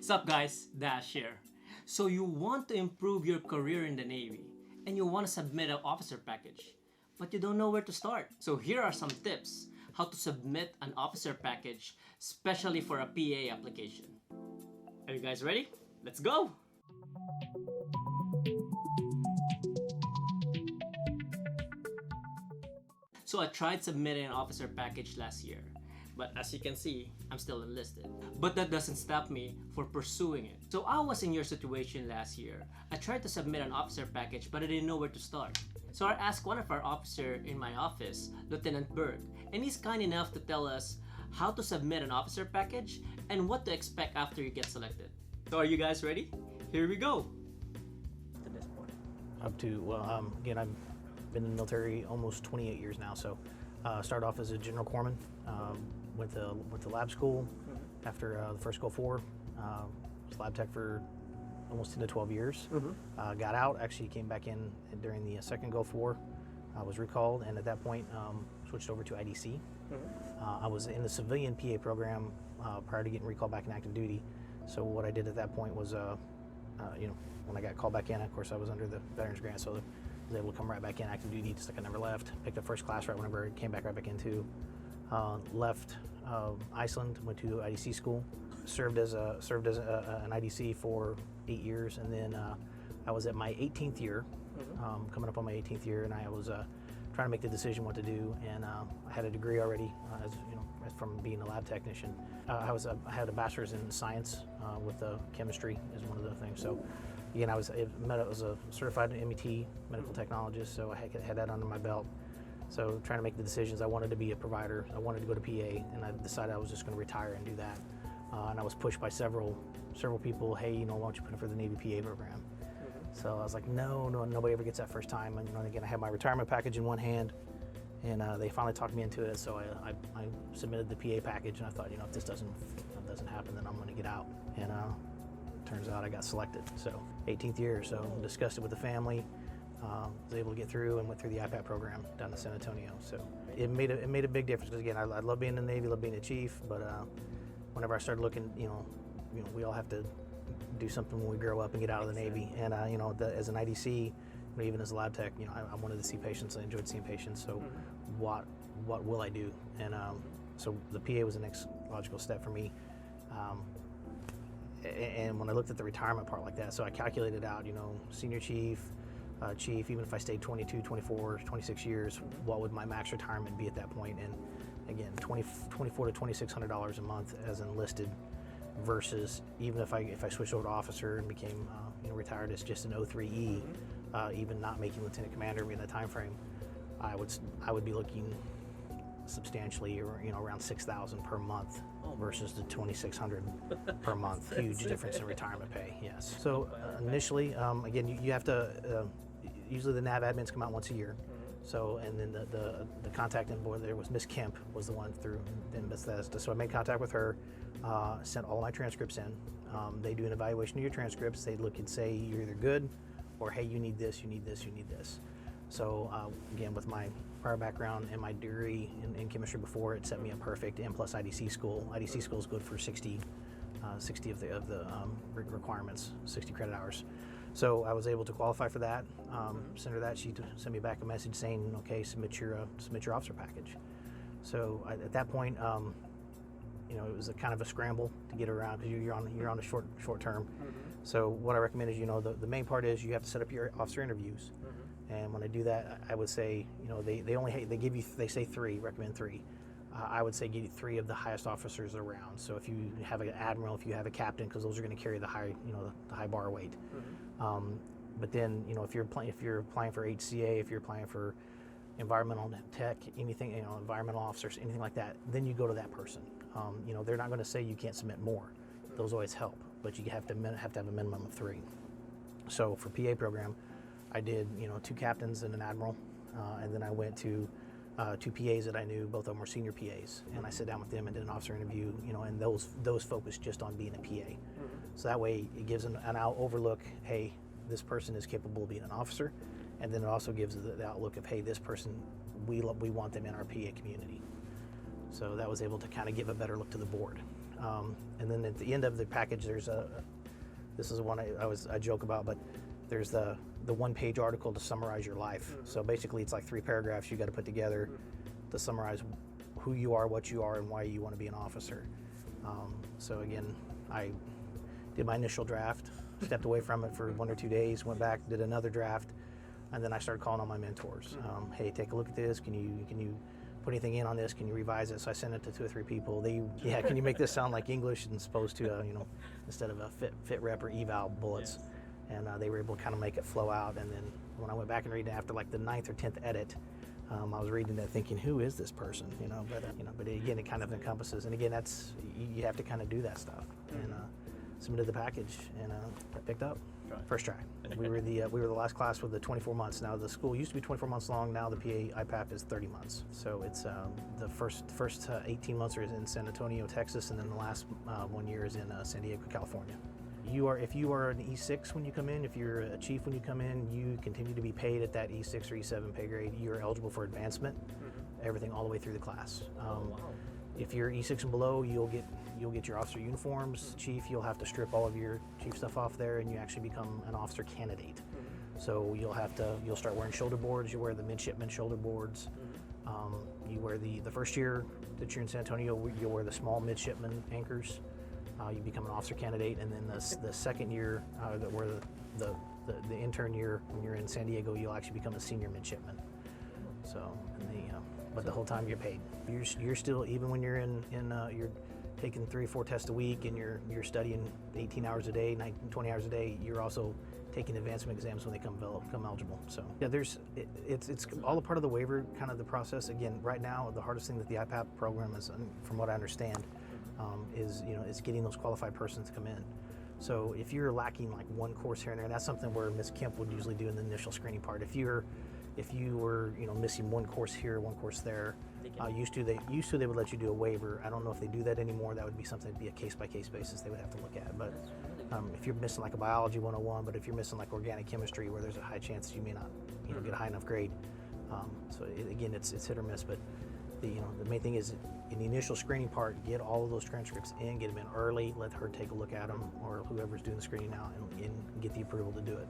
Sup guys, Dash here. So you want to improve your career in the Navy and you want to submit an officer package, but you don't know where to start. So here are some tips how to submit an officer package, especially for a PA application. Are you guys ready? Let's go! So I tried submitting an officer package last year, but as you can see, I'm still enlisted. But that doesn't stop me for pursuing it. So I was in your situation last year. I tried to submit an officer package, but I didn't know where to start. So I asked one of our officers in my office, Lieutenant Burke, and he's kind enough to tell us how to submit an officer package and what to expect after you get selected. So are you guys ready? Here we go! To this point. Again, I've been in the military almost 28 years now, so started off as a general corpsman, went to lab school after the first Gulf War, was lab tech for almost 10 to 12 years. Got out, actually came back in during the second Gulf War, was recalled, and at that point switched over to IDC. I was in the civilian PA program prior to getting recalled back in active duty. So what I did at that point was, when I got called back in, of course I was under the Veterans Grant, so I was able to come right back in active duty, just like I never left. Picked up first class right whenever I came back right back into. Left Iceland, went to IDC school, served as an IDC for 8 years, and then I was at my 18th year, coming up on my 18th year, and I was trying to make the decision what to do, and I had a degree already, from being a lab technician. I had a bachelor's in science with chemistry is one of the things. So again, I was a certified MET, medical technologist, so I had that under my belt. So trying to make the decisions, I wanted to be a provider, I wanted to go to PA, and I decided I was just going to retire and do that. And I was pushed by several people, hey, why don't you put in for the Navy PA program? So I was like, no, nobody ever gets that first time. And again, I had my retirement package in one hand, and they finally talked me into it. So I submitted the PA package, and I thought, if this doesn't happen, then I'm going to get out. And turns out I got selected. So 18th year, so discussed it with the family. Was able to get through and went through the IPAP program down to San Antonio. So it made a big difference, because again, I love being in the Navy, love being a chief, but whenever I started looking, we all have to do something when we grow up and get out of the Navy. And as an IDC, even as a lab tech, I wanted to see patients. I enjoyed seeing patients. So what will I do? And so the PA was the next logical step for me. And when I looked at the retirement part like that, so I calculated out, senior chief, even if I stayed 22, 24, 26 years, what would my max retirement be at that point? And again, $2,400 to $2,600 a month as enlisted, versus even if I switched over to officer and became retired as just an 03E, even not making lieutenant commander in that time frame, I would be looking substantially, around $6,000 per month versus the $2,600 per month. Huge difference in retirement pay. Yes. So initially, again, you have to. Usually the nav admins come out once a year. So, and then the contact info there was Miss Kemp was the one through Bethesda. So I made contact with her, sent all my transcripts in. They do an evaluation of your transcripts. They look and say you're either good, or hey, you need this, you need this, you need this. So again, with my prior background and my degree in chemistry before, it set me up perfect. And plus IDC school. IDC school is good for 60 of the requirements, 60 credit hours. So I was able to qualify for that. Send her that. She sent me back a message saying, okay, submit your officer package. So at that point, it was a kind of a scramble to get around, because you're on a short term. So what I recommend is, the main part is you have to set up your officer interviews. And when I do that, I would say, they say 3, recommend 3. I would say get 3 of the highest officers around. So if you have an admiral, if you have a captain, because those are going to carry the high, the high bar weight. But then, if you're applying for HCA, if you're applying for environmental tech, anything, environmental officers, anything like that, then you go to that person. They're not going to say you can't submit more. Those always help, but you have to have a minimum of 3. So for PA program, I did 2 captains and an admiral, and then I went to 2 PAs that I knew. Both of them were senior PAs, and I sat down with them and did an officer interview. And those focused just on being a PA. So that way it gives an overlook. Hey, this person is capable of being an officer, and then it also gives the outlook of, hey, this person, we want them in our PA community. So that was able to kind of give a better look to the board. And then at the end of the package, there's this is one I joke about, but there's the one-page article to summarize your life. So basically, it's like 3 paragraphs you got to put together to summarize who you are, what you are, and why you want to be an officer. So again, I did my initial draft, stepped away from it for 1 or 2 days, went back, did another draft, and then I started calling on my mentors. Hey, take a look at this. Can you put anything in on this? Can you revise it? So I sent it to 2 or 3 people. Can you make this sound like English as opposed to instead of a fit rep or eval bullets? Yes. And they were able to kind of make it flow out. And then when I went back and read it after like the 9th or 10th edit, I was reading it thinking, who is this person? But again, it kind of encompasses. And again, that's you have to kind of do that stuff. And submitted the package and got picked up. First try. We were the last class with the 24 months. Now the school used to be 24 months long. Now the PA IPAP is 30 months. So it's the first 18 months are in San Antonio, Texas, and then the last 1 year is in San Diego, California. If you are an E6 when you come in, if you're a chief when you come in, you continue to be paid at that E6 or E7 pay grade. You're eligible for advancement, everything all the way through the class. If you're E6 and below, you'll get your officer uniforms. Chief, you'll have to strip all of your chief stuff off there, and you actually become an officer candidate. So you'll start wearing shoulder boards. You wear the midshipman shoulder boards. You wear the first year that you're in San Antonio, you'll wear the small midshipman anchors. You become an officer candidate, and then the second year, the intern year when you're in San Diego, you'll actually become a senior midshipman. So, but the whole time you're paid. You're still, even when you're you're taking 3 or 4 tests a week and you're studying 18 hours a day, 19, 20 hours a day, you're also taking advancement exams when they come eligible. So yeah, it's all a part of the waiver kind of the process. Again, right now, the hardest thing that the IPAP program is, from what I understand, is getting those qualified persons to come in. So if you're lacking like 1 course here and there, that's something where Ms. Kemp would usually do in the initial screening part. If you were missing 1 course here, 1 course there, used to they would let you do a waiver. I don't know if they do that anymore. That would be something to be a case-by-case basis they would have to look at. But if you're missing like a biology 101, but if you're missing like organic chemistry, where there's a high chance that you may not get a high enough grade. So again, it's hit or miss. But the main thing is in the initial screening part, get all of those transcripts in, get them in early, let her take a look at them, or whoever's doing the screening now, and get the approval to do it.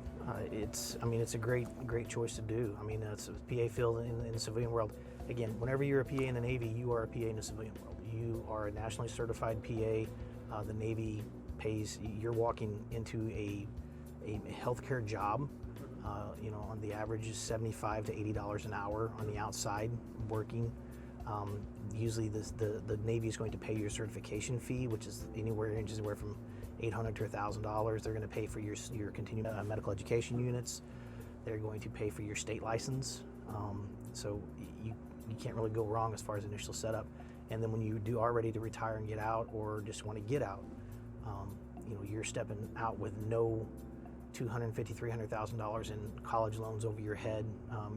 It's a great choice to do. I mean, it's a PA field in the civilian world. Again, whenever you're a PA in the Navy, you are a PA in the civilian world. You are a nationally certified PA. The Navy pays. You're walking into a healthcare job. On the average is $75 to $80 an hour on the outside working. Usually the Navy is going to pay your certification fee, which is anywhere from $800 to $1,000. They're going to pay for your continuing medical education units. They're going to pay for your state license. So you can't really go wrong as far as initial setup. And then when you are ready to retire and get out, or just want to get out, you're stepping out with no $250,000, $300,000 in college loans over your head.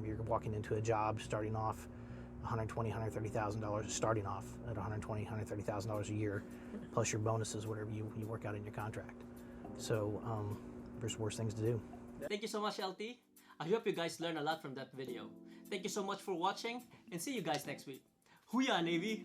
You're walking into a job starting off $120,000, $130,000, starting off at $120,000, $130,000 a year, plus your bonuses, whatever you work out in your contract. So there's worse things to do. Thank you so much, LT. I hope you guys learned a lot from that video. Thank you so much for watching, and see you guys next week. Hooyah, Navy!